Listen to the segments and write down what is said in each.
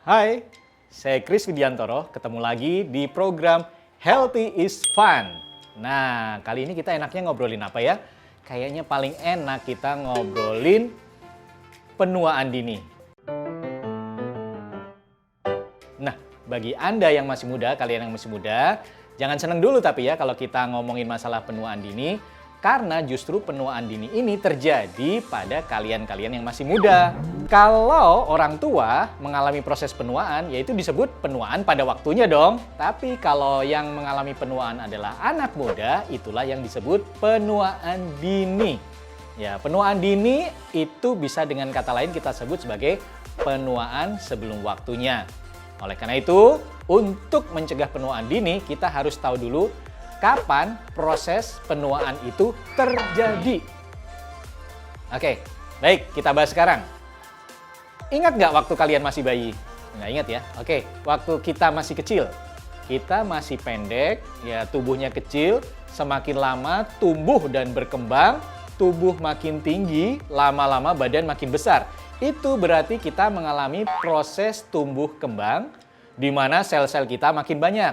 Hai, saya Kris Widiantoro, ketemu lagi di program Healthy is Fun. Nah, kali ini kita enaknya ngobrolin apa ya? Kayaknya paling enak kita ngobrolin penuaan dini. Nah, bagi Anda yang masih muda, kalian yang masih muda, jangan seneng dulu tapi ya kalau kita ngomongin masalah penuaan dini, karena justru penuaan dini ini terjadi pada kalian-kalian yang masih muda. Kalau orang tua mengalami proses penuaan, yaitu disebut penuaan pada waktunya dong. Tapi kalau yang mengalami penuaan adalah anak muda, itulah yang disebut penuaan dini. Ya, penuaan dini itu bisa dengan kata lain kita sebut sebagai penuaan sebelum waktunya. Oleh karena itu, untuk mencegah penuaan dini, kita harus tahu dulu kapan proses penuaan itu terjadi. Oke, baik, kita bahas sekarang. Ingat nggak waktu kalian masih bayi? Nggak ingat ya? Oke, waktu kita masih kecil, kita masih pendek, ya tubuhnya kecil, semakin lama tumbuh dan berkembang, tubuh makin tinggi, lama-lama badan makin besar. Itu berarti kita mengalami proses tumbuh kembang, di mana sel-sel kita makin banyak.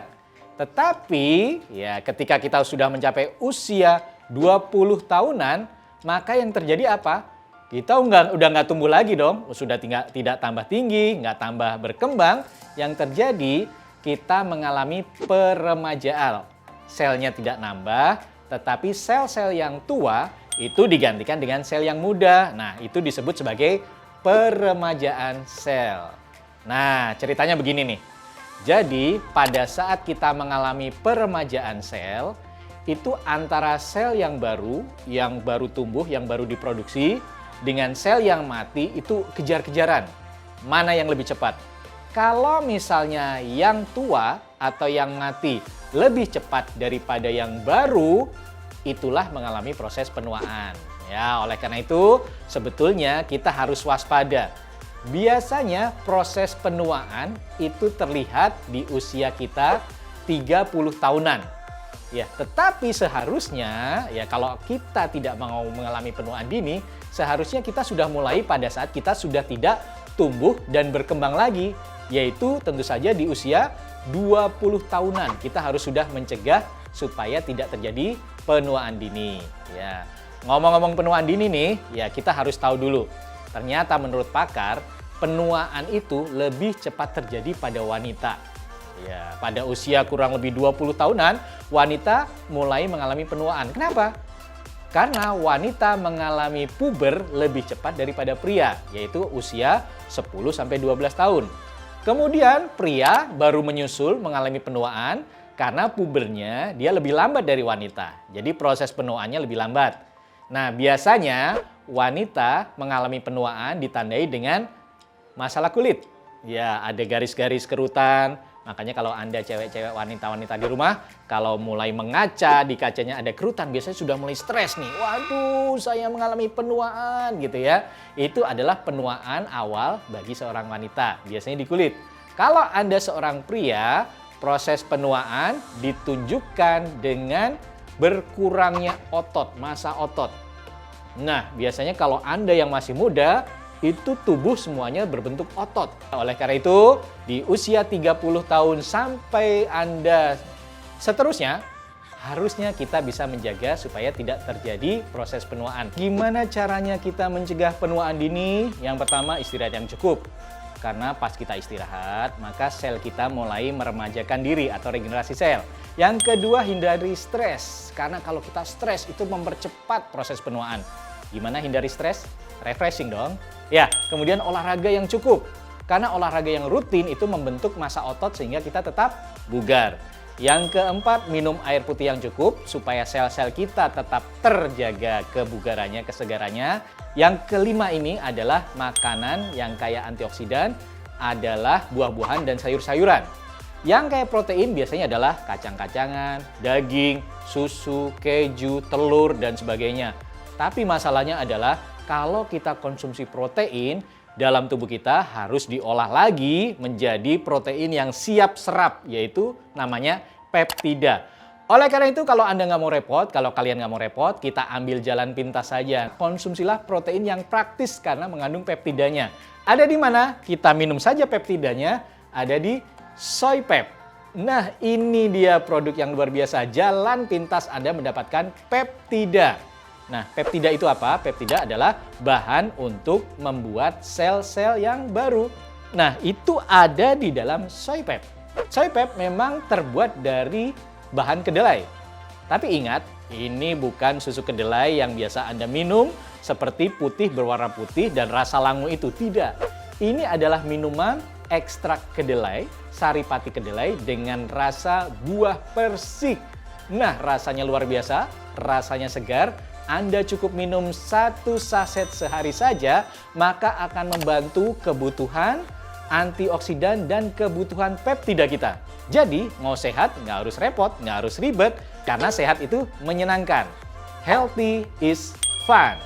Tetapi, ya ketika kita sudah mencapai usia 20 tahunan, maka yang terjadi apa? Kita udah nggak tumbuh lagi dong, sudah tidak tambah tinggi, nggak tambah berkembang. Yang terjadi, kita mengalami peremajaan. Selnya tidak nambah, tetapi sel-sel yang tua itu digantikan dengan sel yang muda. Nah, itu disebut sebagai peremajaan sel. Nah, ceritanya begini nih. Jadi, pada saat kita mengalami peremajaan sel, itu antara sel yang baru tumbuh, yang baru diproduksi, dengan sel yang mati itu kejar-kejaran. Mana yang lebih cepat? Kalau misalnya yang tua atau yang mati lebih cepat daripada yang baru, itulah mengalami proses penuaan. Ya, oleh karena itu, sebetulnya kita harus waspada. Biasanya proses penuaan itu terlihat di usia kita 30 tahunan. Ya, tetapi seharusnya ya kalau kita tidak mau mengalami penuaan dini, seharusnya kita sudah mulai pada saat kita sudah tidak tumbuh dan berkembang lagi, yaitu tentu saja di usia 20 tahunan. Kita harus sudah mencegah supaya tidak terjadi penuaan dini. Ya. Ngomong-ngomong penuaan dini nih, ya kita harus tahu dulu. Ternyata menurut pakar, penuaan itu lebih cepat terjadi pada wanita. Ya, pada usia kurang lebih 20 tahunan, wanita mulai mengalami penuaan. Kenapa? Karena wanita mengalami puber lebih cepat daripada pria, yaitu usia 10-12 tahun. Kemudian pria baru menyusul mengalami penuaan karena pubernya dia lebih lambat dari wanita. Jadi proses penuaannya lebih lambat. Nah, biasanya wanita mengalami penuaan ditandai dengan masalah kulit. Ya, ada garis-garis kerutan. Makanya kalau Anda cewek-cewek wanita-wanita di rumah, kalau mulai mengaca, di kacanya ada kerutan, biasanya sudah mulai stres nih. Waduh, saya mengalami penuaan gitu ya. Itu adalah penuaan awal bagi seorang wanita, biasanya di kulit. Kalau Anda seorang pria, proses penuaan ditunjukkan dengan berkurangnya otot, massa otot. Nah, biasanya kalau Anda yang masih muda, itu tubuh semuanya berbentuk otot. Oleh karena itu, di usia 30 tahun sampai Anda seterusnya, harusnya kita bisa menjaga supaya tidak terjadi proses penuaan. Gimana caranya kita mencegah penuaan dini? Yang pertama, istirahat yang cukup. Karena pas kita istirahat, maka sel kita mulai meremajakan diri atau regenerasi sel. Yang kedua, hindari stres. Karena kalau kita stres, itu mempercepat proses penuaan. Gimana hindari stres? Refreshing dong. Ya, kemudian olahraga yang cukup. Karena olahraga yang rutin itu membentuk massa otot sehingga kita tetap bugar. Yang keempat, minum air putih yang cukup supaya sel-sel kita tetap terjaga kebugarannya, kesegarannya. Yang kelima ini adalah makanan yang kaya antioksidan adalah buah-buahan dan sayur-sayuran. Yang kayak protein biasanya adalah kacang-kacangan, daging, susu, keju, telur, dan sebagainya. Tapi masalahnya adalah kalau kita konsumsi protein, dalam tubuh kita harus diolah lagi menjadi protein yang siap serap, yaitu namanya peptida. Oleh karena itu, kalau Anda nggak mau repot, kalau kalian nggak mau repot, kita ambil jalan pintas saja. Konsumsilah protein yang praktis karena mengandung peptidanya. Ada di mana? Kita minum saja peptidanya, ada di Soypep. Nah, ini dia produk yang luar biasa. Jalan pintas Anda mendapatkan peptida. Nah, peptida itu apa? Peptida adalah bahan untuk membuat sel-sel yang baru. Nah, itu ada di dalam Soypep. Soypep memang terbuat dari bahan kedelai. Tapi ingat, ini bukan susu kedelai yang biasa Anda minum seperti putih berwarna putih dan rasa langu itu. Tidak. Ini adalah minuman ekstrak kedelai, saripati kedelai dengan rasa buah persik. Nah, rasanya luar biasa, rasanya segar. Anda cukup minum 1 saset sehari saja, maka akan membantu kebutuhan antioksidan dan kebutuhan peptida kita. Jadi, mau sehat nggak harus repot, nggak harus ribet, karena sehat itu menyenangkan. Healthy is fun.